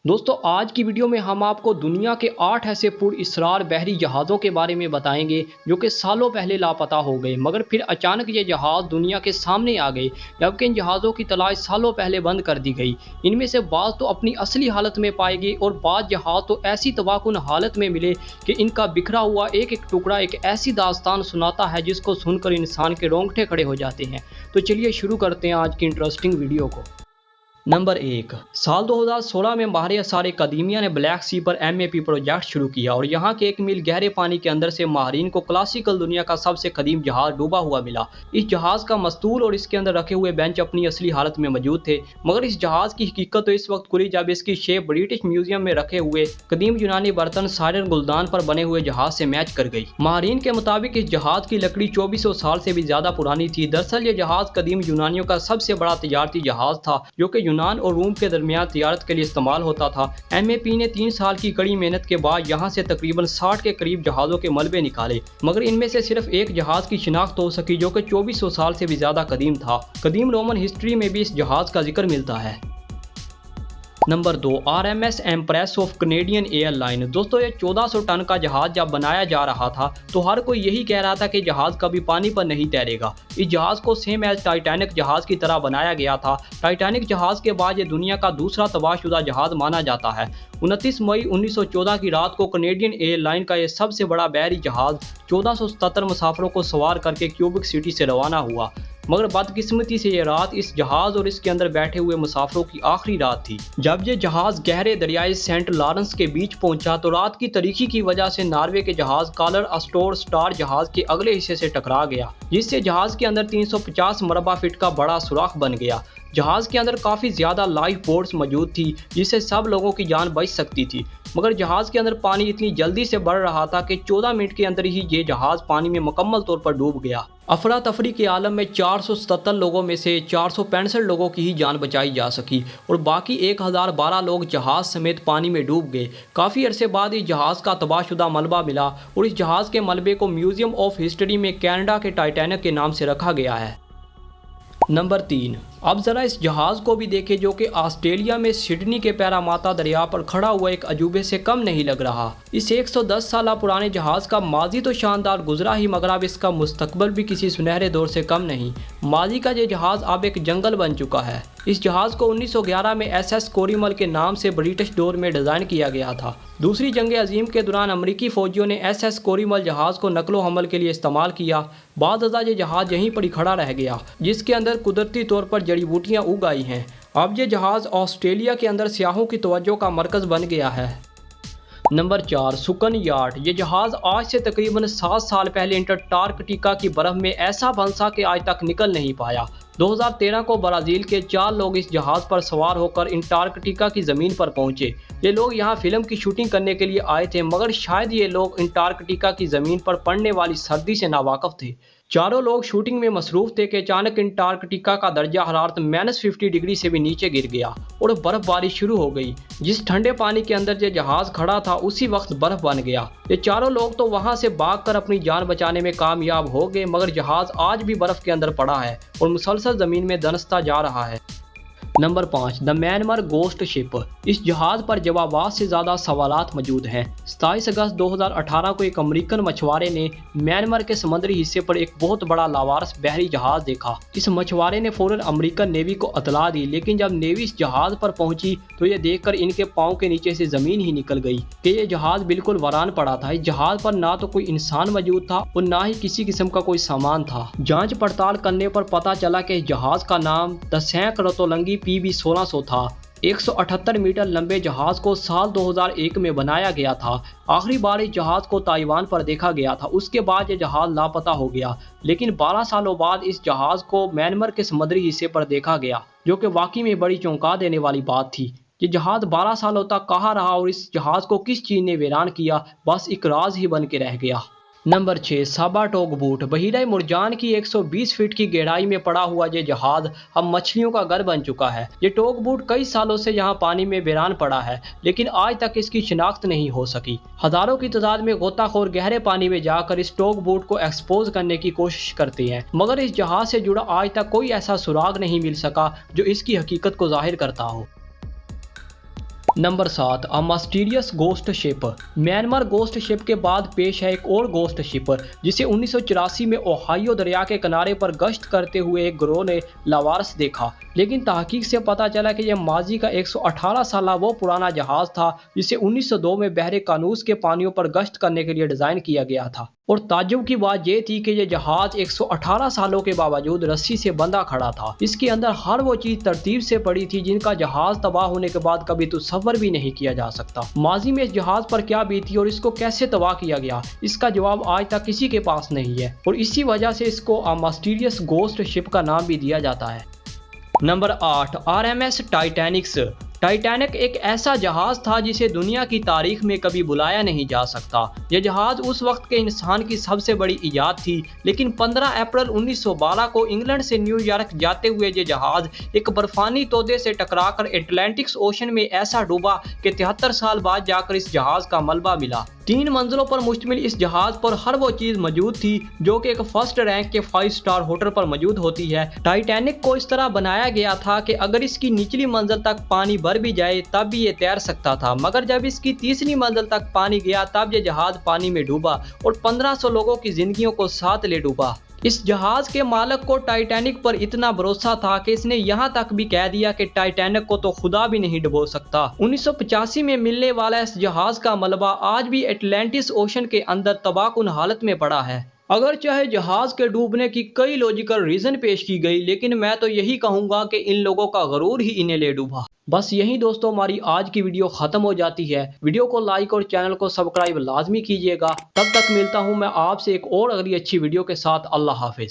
दोस्तों आज की वीडियो में हम आपको दुनिया के 8 ऐसे पुरअसरार बहरी जहाज़ों के बारे में बताएंगे जो कि सालों पहले लापता हो गए, मगर फिर अचानक ये जहाज़ दुनिया के सामने आ गए। जबकि इन जहाज़ों की तलाश सालों पहले बंद कर दी गई। इनमें से बाज़ तो अपनी असली हालत में पाए गए और बाज़ जहाज़ तो ऐसी तबाहकुन हालत में मिले कि इनका बिखरा हुआ एक एक टुकड़ा एक ऐसी दास्तान सुनाता है जिसको सुनकर इंसान के रोंगटे खड़े हो जाते हैं। तो चलिए शुरू करते हैं आज की इंटरेस्टिंग वीडियो को। नंबर 1। साल 2016 में माहिर असार कदीमिया ने ब्लैक सी पर MAP प्रोजेक्ट शुरू किया और यहाँ के 1 मील गहरे पानी के अंदर से माहिरीन को क्लासिकल दुनिया का सबसे कदीम जहाज डूबा हुआ मिला। इस जहाज का मस्तूल और इसके अंदर रखे हुए बेंच अपनी असली हालत में मौजूद थे, मगर इस जहाज की हकीकत तो इस वक्त खुली जब इसकी शेप ब्रिटिश म्यूजियम में रखे हुए कदीम यूनानी बर्तन सायरन गुलदान पर बने हुए जहाज से मैच कर गई। माहिरीन के मुताबिक इस जहाज की लकड़ी 2400 साल से भी ज्यादा पुरानी थी। दरअसल ये जहाज कदीम यूनानियों का सबसे बड़ा तिजारती जहाज था जो कि यूनान और रूम के दरमियान तिजारत के लिए इस्तेमाल होता था। MAP ने 3 साल की कड़ी मेहनत के बाद यहाँ से तकरीबन 60 के करीब जहाज़ों के मलबे निकाले, मगर इनमें से सिर्फ एक जहाज की शिनाख्त हो सकी जो कि 2400 साल से भी ज्यादा कदीम था। कदीम रोमन हिस्ट्री में भी इस जहाज का जिक्र मिलता है। Number 2। RMS empress of Canadian airline. दोस्तों ये 1400 टन का जहाज जब बनाया जा रहा था तो हर कोई यही कह रहा था कि जहाज कभी पानी पर नहीं तैरेगा। इस जहाज को सेम एज टाइटैनिक जहाज की तरह बनाया गया था। टाइटैनिक जहाज के बाद ये दुनिया का दूसरा तबाहशुदा जहाज माना जाता है। 29 मई 1914 की रात को कैनेडियन एयरलाइन का यह सबसे बड़ा बहरी जहाज 1477 मुसाफिरों को सवार करके क्यूबेक सिटी से रवाना हुआ, मगर बदकिस्मती से ये रात इस जहाज और इसके अंदर बैठे हुए मुसाफिरों की आखिरी रात थी। जब ये जहाज गहरे दरियाई सेंट लॉरेंस के बीच पहुंचा तो रात की तारीकी की वजह से नॉर्वे के जहाज कॉलर अस्टोर स्टार जहाज के अगले हिस्से से टकरा गया, जिससे जहाज के अंदर 350 मरबा फीट का बड़ा सुराख बन गया। जहाज के अंदर काफी ज्यादा लाइफ बोट्स मौजूद थी जिससे सब लोगों की जान बच सकती थी, मगर जहाज के अंदर पानी इतनी जल्दी से बढ़ रहा था कि 14 मिनट के अंदर ही ये जहाज पानी में मुकम्मल तौर पर डूब गया। अफरा तफरी के आलम में 477 लोगों में से 465 लोगों की ही जान बचाई जा सकी और बाकी 1012 लोग जहाज समेत पानी में डूब गए। काफ़ी अरसे बाद इस जहाज़ का तबाहशुदा मलबा मिला और इस जहाज़ के मलबे को म्यूजियम ऑफ हिस्ट्री में कनाडा के टाइटैनिक के नाम से रखा गया है। नंबर 3। अब ज़रा इस जहाज़ को भी देखें जो कि ऑस्ट्रेलिया में सिडनी के पैरामाता दरिया पर खड़ा हुआ एक अजूबे से कम नहीं लग रहा। इस 110 साल पुराने जहाज़ का माजी तो शानदार गुजरा ही, मगर अब इसका मुस्तकबल भी किसी सुनहरे दौर से कम नहीं। माजी का ये जहाज़ अब एक जंगल बन चुका है। इस जहाज़ को 1911 में SS कोरिमल के नाम से ब्रिटिश डोर में डिज़ाइन किया गया था। दूसरी जंग अजीम के दौरान अमरीकी फ़ौजियों ने SS कोरिमल जहाज़ को नकलो हमल के लिए इस्तेमाल किया। बाद ये जहाज़ यहीं पर ही खड़ा रह गया, जिसके अंदर कुदरती तौर पर जड़ी बूटियाँ उग आई हैं। अब ये जहाज़ ऑस्ट्रेलिया के अंदर सियाहों की तवज्जो का मरकज़ बन गया है। नंबर 4। सुकन यार्ड। ये जहाज़ आज से तकरीबन 7 साल पहले अंटार्कटिका की बर्फ़ में ऐसा फंसा कि आज तक निकल नहीं पाया। 2013 को ब्राज़ील के 4 लोग इस जहाज़ पर सवार होकर अंटार्कटिका की ज़मीन पर पहुंचे। ये लोग यहाँ फिल्म की शूटिंग करने के लिए आए थे, मगर शायद ये लोग अंटार्कटिका की ज़मीन पर पड़ने वाली सर्दी से नावाकिफ़ थे। चारों लोग शूटिंग में मसरूफ़ थे कि अचानक अंटार्कटिका का दर्जा हरारत -50 डिग्री से भी नीचे गिर गया और बर्फ़बारी शुरू हो गई। जिस ठंडे पानी के अंदर ये जहाज़ खड़ा था उसी वक्त बर्फ़ बन गया। ये चारों लोग तो वहाँ से भागकर अपनी जान बचाने में कामयाब हो गए, मगर जहाज़ आज भी बर्फ़ के अंदर पड़ा है और मुसलसल ज़मीन में दनसता जा रहा है। Number 5। The Myanmar ghost ship. इस जहाज़ पर जवाबात से ज़्यादा सवालात मौजूद हैं। 27 अगस्त 2018 को एक अमेरिकन मछुआरे ने म्यांमार के समुद्री हिस्से पर एक बहुत बड़ा लावारस बहरी जहाज़ देखा। इस मछुआरे ने फ़ौरन अमेरिकन नेवी को इतला दी, लेकिन जब नेवी इस जहाज़ पर पहुंची तो ये देखकर इनके पाँव के नीचे से ज़मीन ही निकल गई कि यह जहाज़ बिल्कुल वीरान पड़ा था। इस जहाज़ पर ना तो कोई इंसान मौजूद था और ना ही किसी किस्म का कोई सामान था। जाँच पड़ताल करने पर पता चला कि इस जहाज़ का नाम द सैंक रतोलंगी PB 1600 था। 178 मीटर लंबे जहाज को साल 2001 में बनाया गया था। आखिरी बार इस जहाज को ताइवान पर देखा गया था। उसके बाद ये जहाज लापता हो गया, लेकिन 12 सालों बाद इस जहाज को म्यांमार के समुद्री हिस्से पर देखा गया, जो कि वाकई में बड़ी चौंका देने वाली बात थी। ये जहाज 12 सालों तक कहाँ रहा और इस जहाज को किस चीज ने वीरान किया, बस एक राज ही बन के रह गया। नंबर 6। साबा टोग बूट। बहीरा मुरजान की 120 फीट की गहराई में पड़ा हुआ ये जहाज अब मछलियों का घर बन चुका है। ये टोग बूट कई सालों से यहाँ पानी में वीरान पड़ा है, लेकिन आज तक इसकी शिनाख्त नहीं हो सकी। हजारों की तादाद में गोताखोर गहरे पानी में जाकर इस टोग बूट को एक्सपोज करने की कोशिश करते हैं, मगर इस जहाज से जुड़ा आज तक कोई ऐसा सुराग नहीं मिल सका जो इसकी हकीकत को जाहिर करता हो। नंबर 7, अ mysterious ghost ship. Myanmar ghost ship के बाद पेश है एक और गोस्ट शिप जिसे 1984 में ओहायो दरिया के किनारे पर गश्त करते हुए एक गिरोह ने लावारस देखा, लेकिन तहकीक से पता चला कि यह माजी का 118 साल वो पुराना जहाज था जिसे 1902 में बहरे कानूस के पानियों पर गश्त करने के लिए डिज़ाइन किया गया था। और ताज्जुब की बात यह थी कि यह जहाज 118 सालों के बावजूद रस्सी से बंधा खड़ा था। इसके अंदर हर वो चीज तरतीब से पड़ी थी जिनका जहाज तबाह होने के बाद कभी तसव्वुर भी नहीं किया जा सकता। माजी में इस जहाज पर क्या बीती और इसको कैसे तबाह किया गया, इसका जवाब आज तक किसी के पास नहीं है और इसी वजह से इसको अ मिस्टीरियस गोस्ट शिप का नाम भी दिया जाता है। Number 8, RMS टाइटैनिक्स। टाइटैनिक एक ऐसा जहाज था जिसे दुनिया की तारीख में कभी बुलाया नहीं जा सकता। यह जहाज उस वक्त के इंसान की सबसे बड़ी इजाद थी, लेकिन 15 अप्रैल 1912 को इंग्लैंड से न्यूयॉर्क जाते हुए यह जहाज एक बर्फानी तोदे से टकराकर एटलांटिक ओशन में ऐसा डूबा कि 73 साल बाद जाकर इस जहाज का मलबा मिला। 3 मंजिलों पर मुश्तमिल इस जहाज पर हर वो चीज मौजूद थी जो कि एक फर्स्ट रैंक के 5 स्टार होटल पर मौजूद होती है। टाइटैनिक को इस तरह बनाया गया था कि अगर इसकी निचली मंजिल तक पानी भर भी जाए तब भी ये तैर सकता था, मगर जब इसकी तीसरी मंजिल तक पानी गया तब ये जहाज पानी में डूबा और 1500 लोगों की जिंदगियों को साथ ले डूबा। इस जहाज के मालिक को टाइटैनिक पर इतना भरोसा था कि इसने यहाँ तक भी कह दिया कि टाइटैनिक को तो खुदा भी नहीं डुबो सकता। 1985 में मिलने वाला इस जहाज का मलबा आज भी एटलांटिस ओशन के अंदर तबाहकुन हालत में पड़ा है। अगर चाहे जहाज के डूबने की कई लॉजिकल रीजन पेश की गई, लेकिन मैं तो यही कहूंगा कि इन लोगों का गरूर ही इन्हें ले डूबा। बस यही दोस्तों हमारी आज की वीडियो खत्म हो जाती है। वीडियो को लाइक और चैनल को सब्सक्राइब लाजमी कीजिएगा। तब तक मिलता हूं मैं आपसे एक और अगली अच्छी वीडियो के साथ। अल्लाह हाफिज।